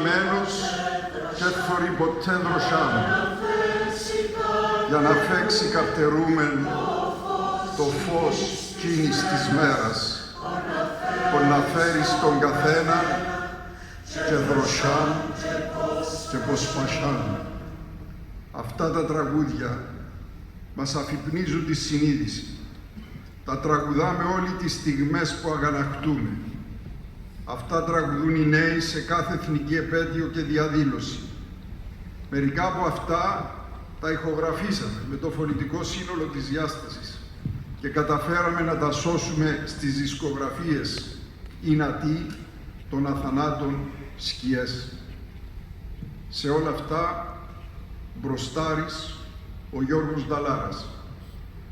χαμένος και θωρεί ποτέ δροσάν, για να φέξει καυτερούμεν το φως κίνης της μέρας, που να φέρει στον καθένα και δροσάν και ποσπασάν. Αυτά τα τραγούδια μας αφυπνίζουν τη συνείδηση. Τα τραγουδάμε όλοι τις στιγμές που αγανακτούμε. Αυτά τραγουδούν οι νέοι σε κάθε εθνική επέτειο και διαδήλωση. Μερικά από αυτά τα ηχογραφήσαμε με το φωνητικό σύνολο της διάστασης και καταφέραμε να τα σώσουμε στις δισκογραφίες «Ινατή» των αθανάτων σκιές. Σε όλα αυτά, μπροστάρης ο Γιώργος Νταλάρας,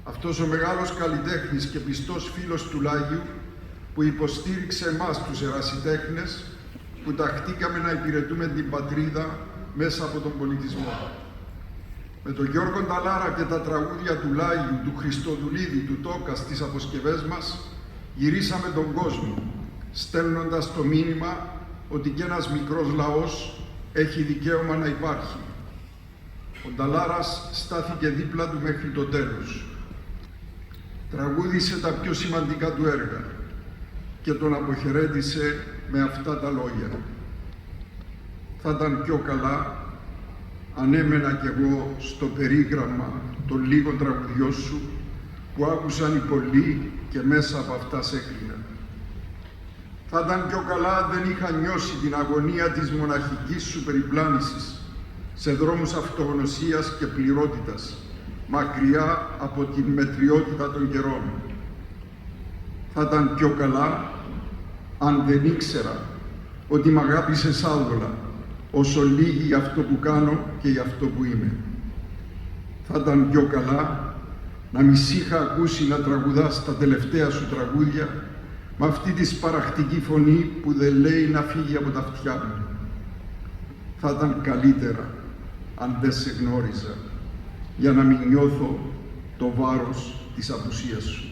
αυτός ο μεγάλος καλλιτέχνης και πιστός φίλος του Λάγιου, που υποστήριξε εμάς τους ερασιτέχνες που ταχτήκαμε να υπηρετούμε την πατρίδα μέσα από τον πολιτισμό. Με τον Γιώργο Νταλάρα και τα τραγούδια του Λάγιου, του Χριστοδουλίδη, του Τόκα στις αποσκευές μας, γυρίσαμε τον κόσμο, στέλνοντας το μήνυμα ότι κι ένας μικρός λαός έχει δικαίωμα να υπάρχει. Ο Νταλάρας στάθηκε δίπλα του μέχρι το τέλος. Τραγούδισε τα πιο σημαντικά του έργα και τον αποχαιρέτησε με αυτά τα λόγια. Θα ήταν πιο καλά αν έμενα κι εγώ στο περίγραμμα των λίγων τραγουδιών σου που άκουσαν οι πολλοί και μέσα από αυτά σε έκλεινα. Θα ήταν πιο καλά αν δεν είχα νιώσει την αγωνία της μοναχικής σου περιπλάνησης σε δρόμους αυτογνωσίας και πληρότητας, μακριά από την μετριότητα των καιρών. Θα ήταν πιο καλά αν δεν ήξερα ότι μ' αγάπησες άδολα, όσο λίγη για αυτό που κάνω και για αυτό που είμαι. Θα ήταν πιο καλά να μη σ' είχα ακούσει να τραγουδάς τα τελευταία σου τραγούδια με αυτή τη σπαραχτική φωνή που δεν λέει να φύγει από τα αυτιά μου. Θα ήταν καλύτερα αν δεν σε γνώριζα, για να μην νιώθω το βάρος της απουσίας σου.